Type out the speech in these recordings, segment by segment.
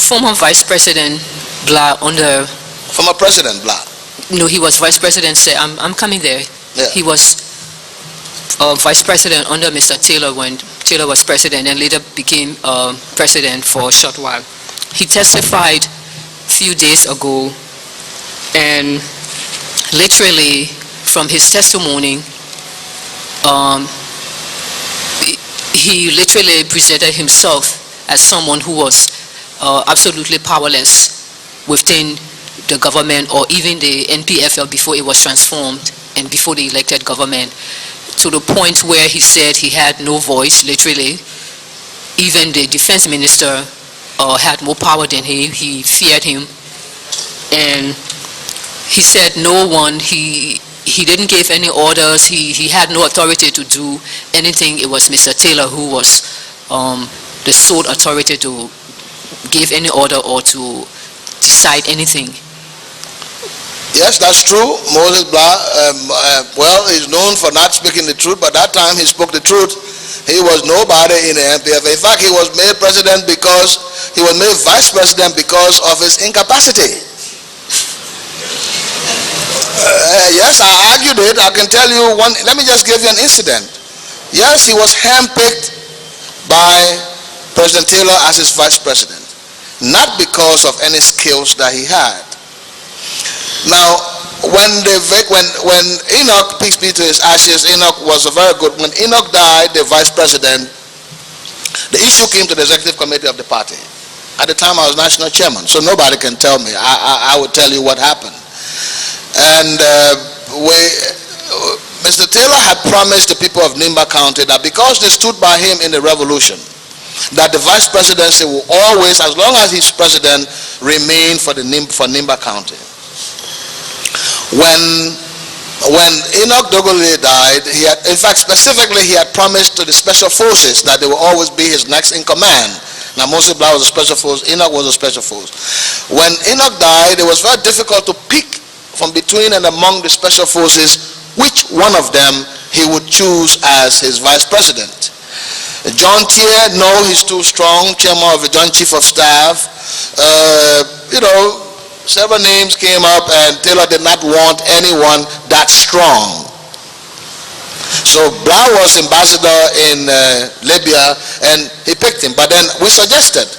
Former Vice President Blah under... Former President Blah. No, he was Vice President. I'm coming there. Yeah. He was Vice President under Mr. Taylor when Taylor was President, and later became President for a short while. He testified a few days ago, and literally from his testimony, he literally presented himself as someone who was absolutely powerless within the government, or even the NPFL before it was transformed and before the elected government, to the point where he said he had no voice, literally. Even the defense minister had more power than him. He feared him. And he said no one, he didn't give any orders, he had no authority to do anything. It was Mr. Taylor who was the sole authority to give any order or to decide anything. Yes, that's true. Moses Blah, well, he's known for not speaking the truth, but that time he spoke the truth. He was nobody in the NPF. In fact, he was made president because, he was made vice president because of his incapacity. Yes, I argued it. I can tell you one, let me just give you an incident. Yes, he was handpicked by President Taylor as his vice president, not because of any skills that he had. Now, when Enoch, peace be to his ashes, Enoch was a very good, when Enoch died, the vice president, the issue came to the executive committee of the party. At the time I was national chairman, so nobody can tell me. I would tell you what happened. And Mr. Taylor had promised the people of Nimba County that because they stood by him in the revolution, that the vice presidency will always, as long as he's president, remain for Nimba County. When Enoch Dogole died, he had, in fact, specifically, he had promised to the special forces that they will always be his next in command. Now, Moses Blah was a special force, Enoch was a special force. When Enoch died, it was very difficult to pick from between and among the special forces which one of them he would choose as his vice president. John Tier, no, he's too strong, chairman of the Joint Chief of Staff. Several names came up, and Taylor did not want anyone that strong. So Blah was ambassador in Libya, and he picked him. But then we suggested,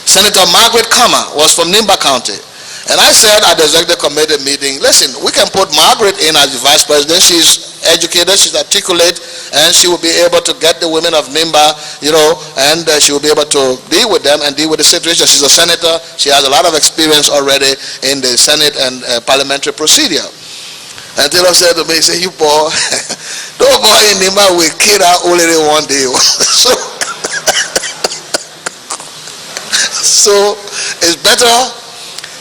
Senator Margaret Kama was from Nimba County. And I said at the executive committee meeting, listen, we can put Margaret in as the vice president. She's educated, she's articulate, and she will be able to get the women of Nimba, and she will be able to deal with them and deal with the situation. She's a senator. She has a lot of experience already in the Senate and parliamentary procedure. And Taylor said to me, he said, you boy, don't boy in Nimba will kill her only one day. So it's better,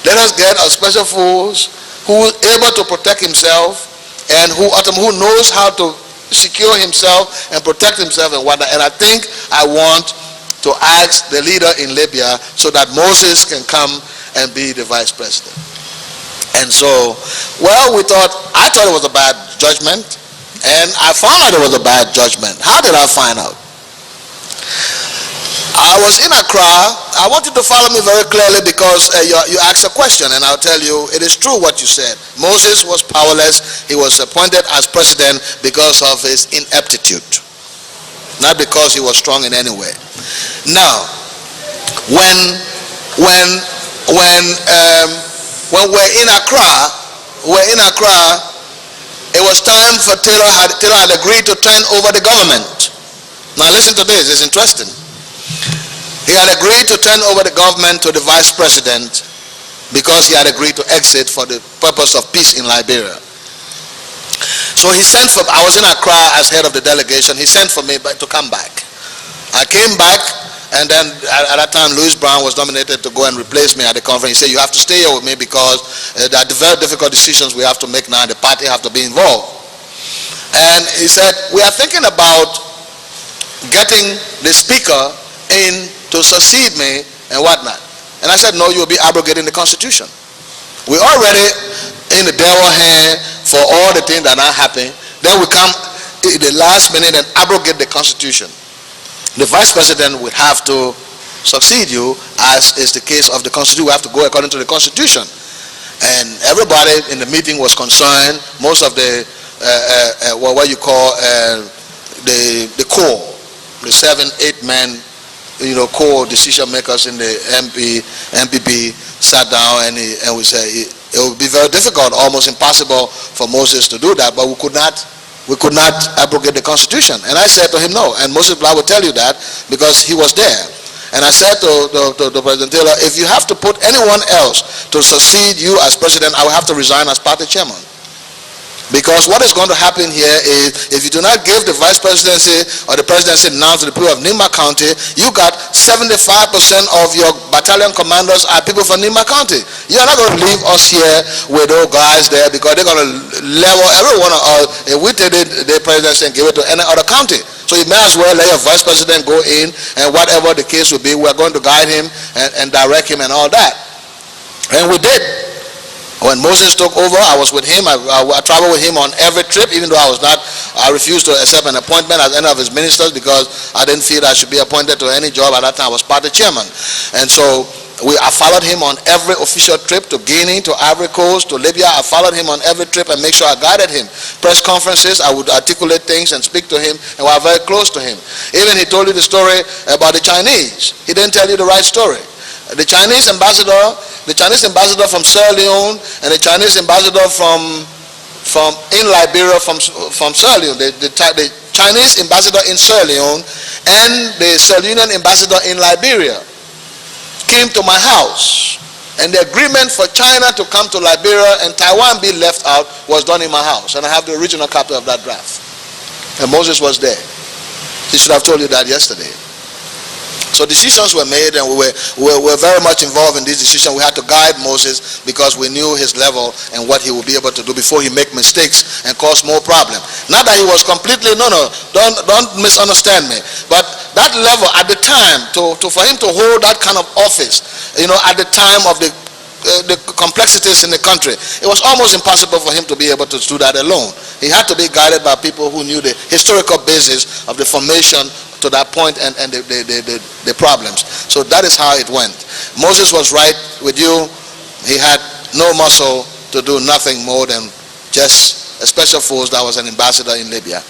let us get a special force who is able to protect himself and who knows how to secure himself and protect himself and whatnot. And I think I want to ask the leader in Libya so that Moses can come and be the vice president. And so, well, I thought it was a bad judgment, and I found out it was a bad judgment. How did I find out? I was in Accra. I want you to follow me very clearly because you asked a question, and I'll tell you it is true what you said. Moses was powerless. He was appointed as president because of his ineptitude, not because he was strong in any way. Now, when we're in Accra, it was time for Taylor had agreed to turn over the government. Now listen to this, it's interesting. He had agreed to turn over the government to the vice president because he had agreed to exit for the purpose of peace in Liberia. So he sent for, I was in Accra as head of the delegation, he sent for me to come back. I came back, and then at that time Louis Brown was nominated to go and replace me at the conference. He said, you have to stay here with me because there are very difficult decisions we have to make now, and the party have to be involved. And he said, we are thinking about getting the speaker in to succeed me and whatnot. And I said, no, you will be abrogating the Constitution. We're already in the devil hand for all the things that are happening. Then we come in the last minute and abrogate the Constitution. The vice president would have to succeed you, as is the case of the Constitution. We have to go according to the Constitution. And everybody in the meeting was concerned. Most of the what you call the core, the 7-8 men, core decision makers in the MPP sat down, and we said it would be very difficult, almost impossible for Moses to do that, but we could not abrogate the Constitution. And I said to him, no. And Moses Blah would tell you that because he was there. And I said to President Taylor, if you have to put anyone else to succeed you as president, I will have to resign as party chairman. Because what is going to happen here is, if you do not give the vice presidency or the presidency now to the people of Nima County, you got 75% of your battalion commanders are people from Nima County. You're not going to leave us here with those guys there, because they're going to level every one of us if we take the presidency and give it to any other county. So you may as well let your vice president go in, and whatever the case will be, we're going to guide him and direct him and all that. And we did. When Moses took over, I was with him. I traveled with him on every trip, even though I refused to accept an appointment as any of his ministers, because I didn't feel I should be appointed to any job. At that time, I was party chairman. And so I followed him on every official trip, to Guinea, to Ivory Coast, to Libya. I followed him on every trip and make sure I guided him. Press conferences, I would articulate things and speak to him, and we were very close to him. Even he told you the story about the Chinese. He didn't tell you the right story. The Chinese ambassador from Sierra Leone, and the Chinese ambassador from in Liberia from Sierra Leone, the Chinese ambassador in Sierra Leone and the Sierra Leonean ambassador in Liberia came to my house, and the agreement for China to come to Liberia and Taiwan be left out was done in my house, and I have the original copy of that draft. And Moses was there. He should have told you that yesterday. So decisions were made, and we were very much involved in this decision. We had to guide Moses because we knew his level and what he would be able to do before he make mistakes and cause more problem. Not that he was completely, don't misunderstand me. But that level at the time, for him to hold that kind of office, at the time of the complexities in the country, it was almost impossible for him to be able to do that alone. He had to be guided by people who knew the historical basis of the formation to that point and the problems. So that is how it went. Moses was right with you. He had no muscle to do nothing more than just a special force that was an ambassador in Libya.